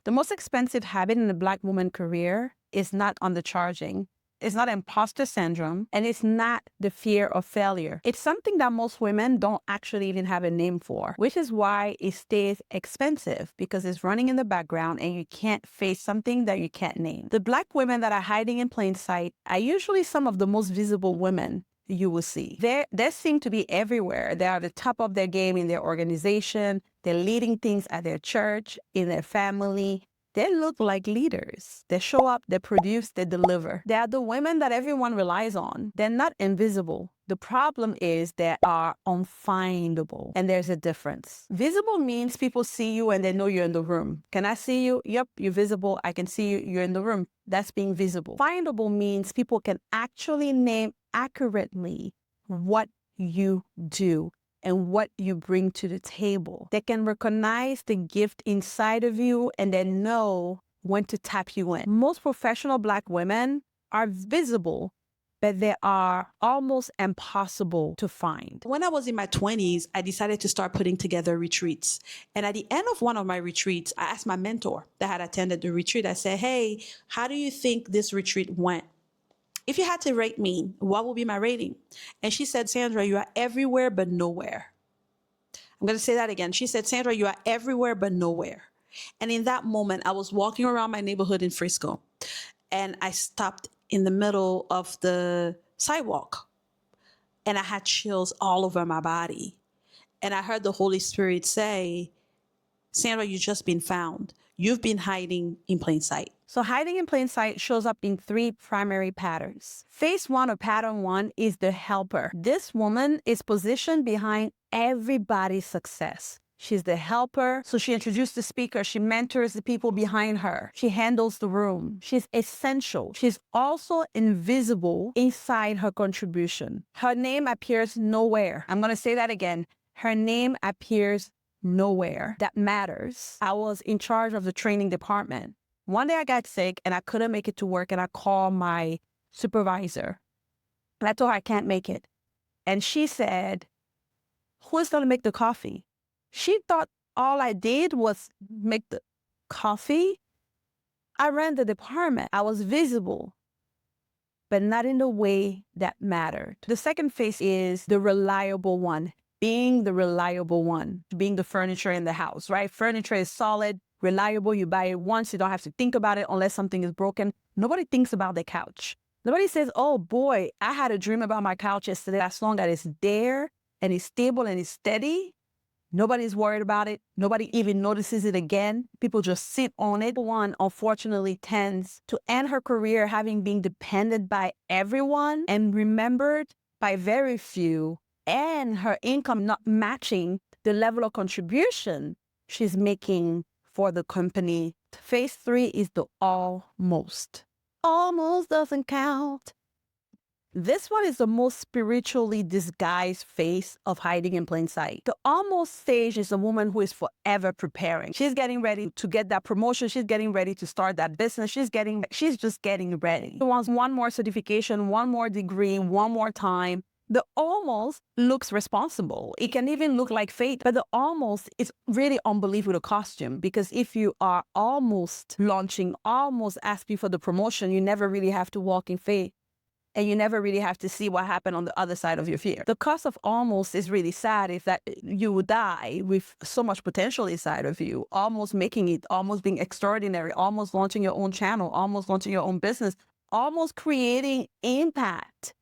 The most expensive habit in a Black woman career is not undercharging. It's not imposter syndrome, and it's not the fear of failure. It's something that most women don't actually even have a name for, which is why it stays expensive, because it's running in the background and you can't face something that you can't name. The Black women that are hiding in plain sight are usually some of the most visible women you will see. They seem to be everywhere. They are at the top of their game in their organization. They're leading things at their church, in their family. They look like leaders. They show up, they produce, they deliver. They are the women that everyone relies on. They're not invisible. The problem is they are unfindable, and there's a difference. Visible means people see you and they know you're in the room. Can I see you? Yep, you're visible. I can see you. You're in the room. That's being visible. Findable means people can actually name accurately what you do and what you bring to the table. They can recognize the gift inside of you and then know when to tap you in. Most professional Black women are visible, but they are almost impossible to find. When I was in my 20s, I decided to start putting together retreats. And at the end of one of my retreats, I asked my mentor that had attended the retreat, I said, hey, how do you think this retreat went? If you had to rate me, what would be my rating? And she said, Sandra, you are everywhere but nowhere. I'm going to say that again. She said, Sandra, you are everywhere but nowhere. And in that moment, I was walking around my neighborhood in Frisco, and I stopped in the middle of the sidewalk, and I had chills all over my body. And I heard the Holy Spirit say, Sandra, you've just been found. You've been hiding in plain sight. So hiding in plain sight shows up in three primary patterns. Phase one or pattern one is the helper. This woman is positioned behind everybody's success. She's the helper. So she introduces the speaker. She mentors the people behind her. She handles the room. She's essential. She's also invisible inside her contribution. Her name appears nowhere. I'm going to say that again. Her name appears nowhere. That matters. I was in charge of the training department. One day I got sick and I couldn't make it to work, and I called my supervisor. And I told her I can't make it. And she said, who's going to make the coffee? She thought all I did was make the coffee. I ran the department. I was visible, but not in the way that mattered. The second phase is the reliable one, being the reliable one, being the furniture in the house, right? Furniture is solid, reliable. You buy it once, you don't have to think about it unless something is broken. Nobody thinks about the couch. Nobody says, oh boy, I had a dream about my couch yesterday. As long as it's there and it's stable and it's steady, nobody's worried about it. Nobody even notices it again. People just sit on it. One, unfortunately, tends to end her career having been dependent by everyone and remembered by very few, and her income not matching the level of contribution she's making for the company. Phase three is the almost. Almost doesn't count. This one is the most spiritually disguised phase of hiding in plain sight. The almost stage is a woman who is forever preparing. She's getting ready to get that promotion. She's getting ready to start that business. She's just getting ready. She wants one more certification, one more degree, one more time. The almost looks responsible. It can even look like faith, but the almost is really unbelief with a costume, because if you are almost launching, almost asking for the promotion, you never really have to walk in faith. And you never really have to see what happened on the other side of your fear. The cost of almost is really sad, is that you would die with so much potential inside of you, almost making it, almost being extraordinary, almost launching your own channel, almost launching your own business, almost creating impact,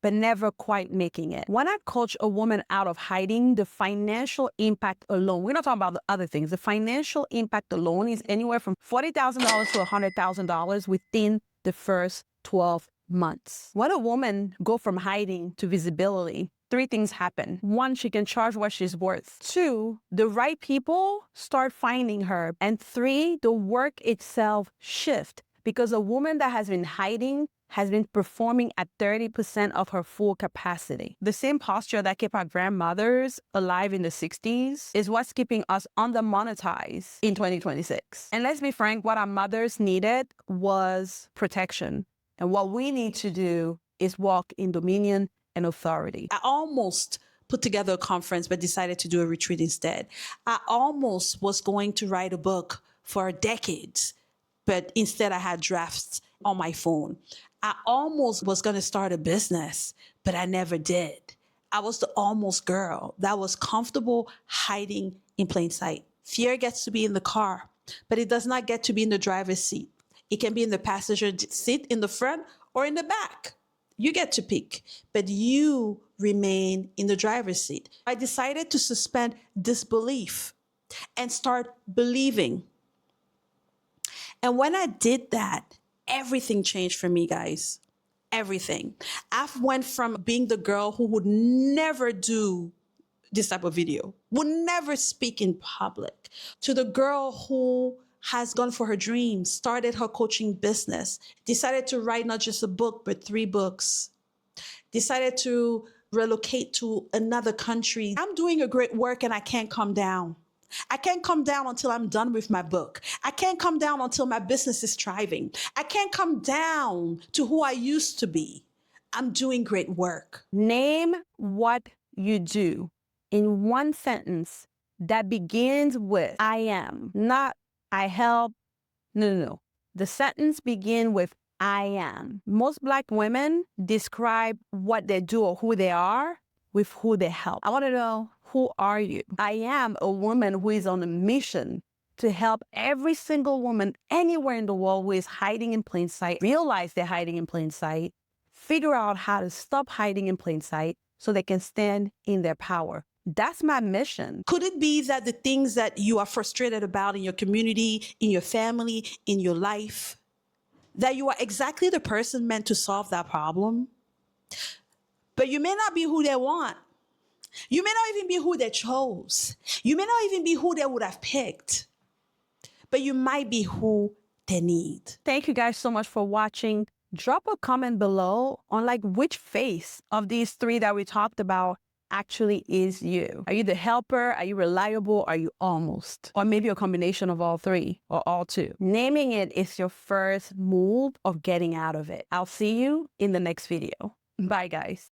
but never quite making it. When I coach a woman out of hiding, the financial impact alone, we're not talking about the other things, the financial impact alone is anywhere from $40,000 to $100,000 within the first 12 months. When a woman go from hiding to visibility, three things happen. One, she can charge what she's worth. Two, the right people start finding her. And three, the work itself shift, because a woman that has been hiding has been performing at 30% of her full capacity. The same posture that kept our grandmothers alive in the 60s is what's keeping us undermonetized in 2026. And let's be frank, what our mothers needed was protection. And what we need to do is walk in dominion and authority. I almost put together a conference, but decided to do a retreat instead. I almost was going to write a book for decades, but instead I had drafts on my phone. I almost was going to start a business, but I never did. I was the almost girl that was comfortable hiding in plain sight. Fear gets to be in the car, but it does not get to be in the driver's seat. It can be in the passenger seat in the front or in the back. You get to pick, but you remain in the driver's seat. I decided to suspend disbelief and start believing. And when I did that, everything changed for me, guys. Everything. I went from being the girl who would never do this type of video, would never speak in public, to the girl who has gone for her dreams, started her coaching business, decided to write not just a book, but 3 books, decided to relocate to another country. I'm doing a great work and I can't come down. I can't come down until I'm done with my book. I can't come down until my business is thriving. I can't come down to who I used to be. I'm doing great work. Name what you do in one sentence that begins with I am, not I help. No. The sentence begins with I am. Most Black women describe what they do or who they are with who they help. I want to know, who are you? I am a woman who is on a mission to help every single woman anywhere in the world who is hiding in plain sight realize they're hiding in plain sight, figure out how to stop hiding in plain sight so they can stand in their power. That's my mission. Could it be that the things that you are frustrated about in your community, in your family, in your life, that you are exactly the person meant to solve that problem? But you may not be who they want. You may not even be who they chose. You may not even be who they would have picked. But you might be who they need. Thank you guys so much for watching. Drop a comment below on which face of these 3 that we talked about actually is you. Are you the helper? Are you reliable? Are you almost? Or maybe a combination of all 3 or all 2. Naming it is your first move of getting out of it. I'll see you in the next video. Bye, guys.